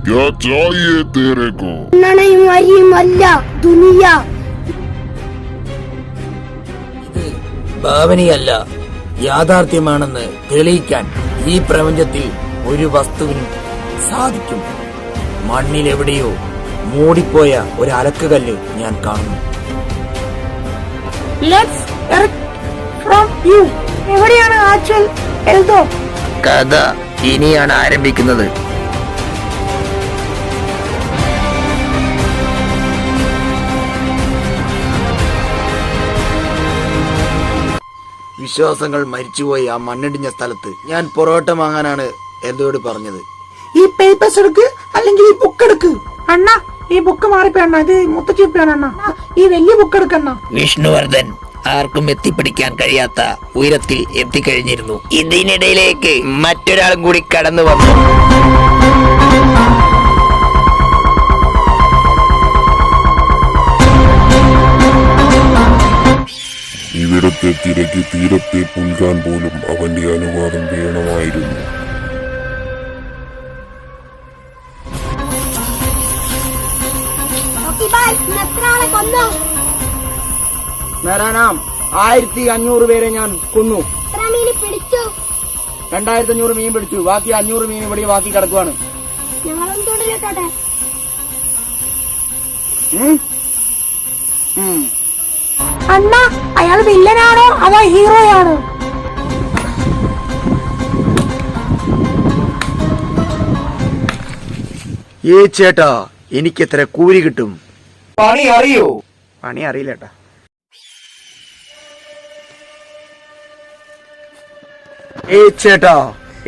क्या चाहिए तेरे को? ഇത് ഭാവനയല്ല, യാഥാർത്ഥ്യമാണെന്ന് തെളിയിക്കാൻ ഈ പ്രപഞ്ചത്തിൽ ഒരു വസ്തുവിനും സാധിക്കും. മണ്ണിലെവിടെയോ മൂടിപ്പോയ ഒരു അലക്കുകല്ല് ഞാൻ കാണുന്നു. എവിടെയാണ് ആക്ച്വൽ എൽദോ? കഥ ഇനിയാണ് ആരംഭിക്കുന്നത്. വിശ്വാസങ്ങൾ മരിച്ചുപോയി ആ മണ്ണിടിഞ്ഞ സ്ഥലത്ത് ഞാൻ പൊറോട്ട വാങ്ങാനാണ് എൽദോയോട് പറഞ്ഞത്. ഈ പേപ്പേഴ്സ് എടുക്ക്, അല്ലെങ്കിൽ ഈ ബുക്ക് എടുക്ക്. അണ്ണ, ഈ ബുക്ക് മാറിപ്പോയി അണ്ണ. ഇത് മുത്തച്ചിപ്പാണ് അണ്ണ. ഈ വലിയ ബുക്ക് എടുക്കണ്ണ. വിഷ്ണുവർദ്ധൻ ആർക്കും എത്തിപ്പിടിക്കാൻ കഴിയാത്ത ഉയരത്തിൽ എത്തിക്കഴിഞ്ഞിരുന്നു. ഇതിനിടയിലേക്ക് മറ്റൊരാളും കൂടി കടന്നു വന്നു. ഇവിടത്തെ തിരക്ക് തീരത്തെ പുൽകാൻ പോലും അവന്റെ അനുവാദം വേണമായിരുന്നു. നാം 1500 പേരെ ഞാൻ കൊന്നു. 2500 മീൻ പിടിച്ചു. ബാക്കി 500 മീൻ ഇവിടെ ബാക്കി കിടക്കുവാണ്. അണ്ണ, അയാൾ വില്ലനാണോ അതോ ഹീറോയാണോ? ചേട്ടാ, എനിക്ക് എത്ര കൂലി കിട്ടും? പണി അറിയോ? പണി അറിയില്ലേട്ടാ. ചേട്ടാ,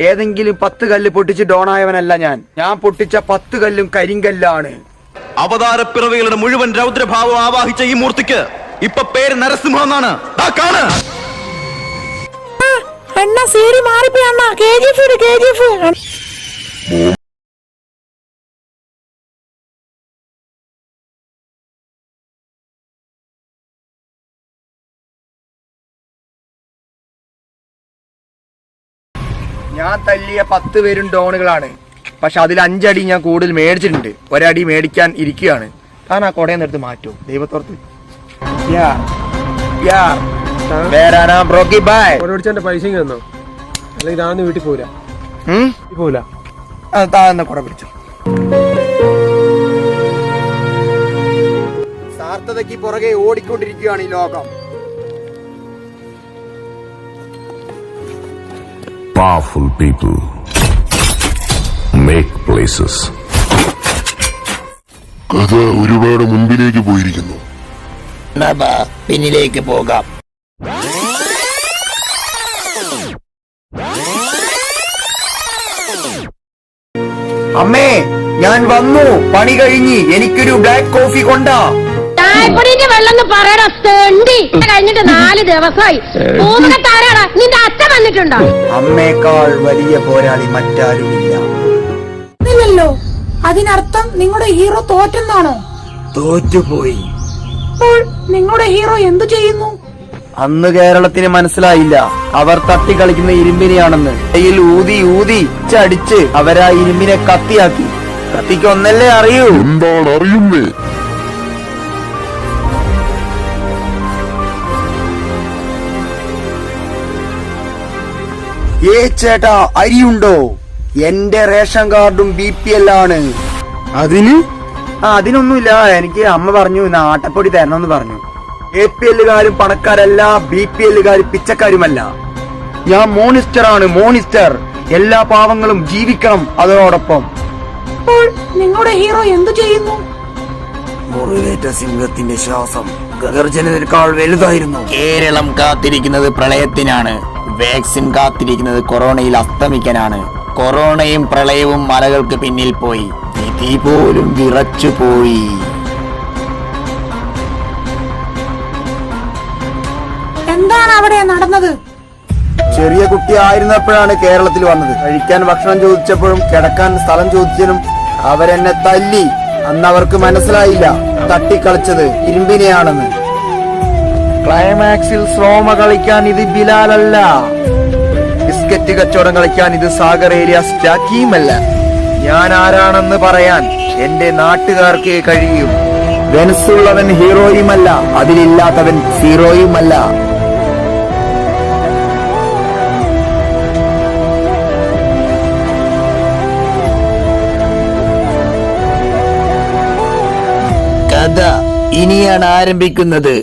ഏതെങ്കിലും 10 കല്ല് പൊട്ടിച്ച് ഡോണായവനല്ല ഞാൻ. ഞാൻ പൊട്ടിച്ച 10 കല്ലും കരിങ്കല്ലാണ്. അവതാരപ്പിറവികളുടെ മുഴുവൻ രൗദ്രഭാവം ആവാഹിച്ച ഈ മൂർത്തിക്ക് ഇപ്പൊ പേര് നരസിംഹം എന്നാണ്. അണ്ണ, സീരി മാറിപ്പോയി അണ്ണ. KGF. ഞാൻ തല്ലിയ 10 പേരും ഡോണുകളാണ്. പക്ഷെ അതിൽ 5 അടി ഞാൻ കൂടുതൽ മേടിച്ചിട്ടുണ്ട്. ഒരടി മേടിക്കാൻ ഇരിക്കുകയാണ്. താൻ ആ കൊടയെന്ന് എടുത്ത് മാറ്റോ ദൈവത്തോർത്ത്. പൈസ തന്നോ, അല്ലെങ്കിൽ ഞാൻ വീട്ടിൽ പോരാ. കൊട പിടിച്ചു. സാർത്ഥതയ്ക്ക് പുറകെ ഓടിക്കൊണ്ടിരിക്കുകയാണ് ഈ ലോകം. Powerful people make places. കഥ ഒരുപാട് മുൻപിലേക്ക് പോയിരിക്കുന്നു. പിന്നിലേക്ക് പോകാം. അമ്മേ, ഞാൻ വന്നു. പണി കഴിഞ്ഞ് എനിക്കൊരു ബ്ലാക്ക് കോഫി കൊണ്ടാ. ചായപ്പൊടിന്റെ വെള്ളം പറയടാ തെണ്ടി. കഴിഞ്ഞിട്ട് 4 ദിവസമായി. താരാടാ, നിന്റെ അച്ഛൻ വന്നിട്ടുണ്ടോ? അമ്മേക്കാൾ വലിയ പോരാളി മറ്റാരുമില്ല. ഇല്ലല്ലോ, അതിനർത്ഥം നിങ്ങളുടെ ഹീറോ തോറ്റെന്നാണോ? തോറ്റുപോയി. അപ്പോൾ നിങ്ങളുടെ ഹീറോ എന്തു ചെയ്യുന്നു? അന്ന് കേരളത്തിന് മനസ്സിലായില്ല അവർ തട്ടി കളിക്കുന്ന ഇരുമ്പിനെയാണെന്ന്. കയ്യിൽ ഊതി ഊതി ചടിച്ച് അവരാ ഇരുമ്പിനെ കത്തിയാക്കി. കത്തിക്ക് ഒന്നല്ലേ അറിയൂ. എന്താണ് അറിയുന്നേ? ചേട്ടാ, അരിയുണ്ടോ? എന്റെ റേഷൻ കാർഡും BPL ആണ്. അതിനൊന്നുമില്ല. എനിക്ക് അമ്മ പറഞ്ഞു ആട്ടപ്പൊടി തരണമെന്ന് പറഞ്ഞു. APLകാരും പണക്കാരല്ല, BPLകാര് പിച്ചക്കാരുമല്ല. ഞാൻ മോണിസ്റ്റർ ആണ്, മോണിസ്റ്റർ. എല്ലാ പാവങ്ങളും ജീവിക്കണം അതോടൊപ്പം. അപ്പോൾ നിങ്ങളുടെ ഹീറോ എന്തു ചെയ്യുന്നു? മുറിവേറ്റ സിംഹത്തിന്റെ ശ്വാസം ഗർജനേക്കാൾ വലുതായിരുന്നു. കേരളം കാത്തിരിക്കുന്നത് പ്രളയത്തിനാണ്. വാക്സിൻ കാത്തിരിക്കുന്നത് കൊറോണയിൽ അസ്തമിക്കാനാണ്. കൊറോണയും പ്രളയവും മലകൾക്ക് പിന്നിൽ പോയി. വിധി പോലും വിറച്ചുപോയി. എന്താണ് അവിടെ നടന്നത്? ചെറിയ കുട്ടിയായിരുന്നപ്പോഴാണ് കേരളത്തിൽ വന്നത്. കഴിക്കാൻ ഭക്ഷണം ചോദിച്ചപ്പോഴും കിടക്കാൻ സ്ഥലം ചോദിച്ചതിനും അവരെന്നെ തല്ലി. അന്ന് അവർക്ക് മനസ്സിലായില്ല തട്ടിക്കളിച്ചത് ഇരുമ്പിനെയാണെന്ന്. ക്ലൈമാക്സിൽ സ്ലോമ കളിക്കാൻ ഇത് ബിലാലല്ല. ബിസ്ക്കറ്റ് കച്ചവടം കളിക്കാൻ ഇത് സാഗർ ഏരിയ സ്റ്റാക്കീമല്ല. ഞാൻ ആരാണെന്ന് പറയാൻ എന്റെ നാട്ടുകാർക്കേ കഴിയും. വെനസുള്ളവൻ ഹീറോയുമല്ല, അതിലില്ലാത്തവൻ സീറോയുമല്ല. കഥ ഇനിയാണ് ആരംഭിക്കുന്നത്.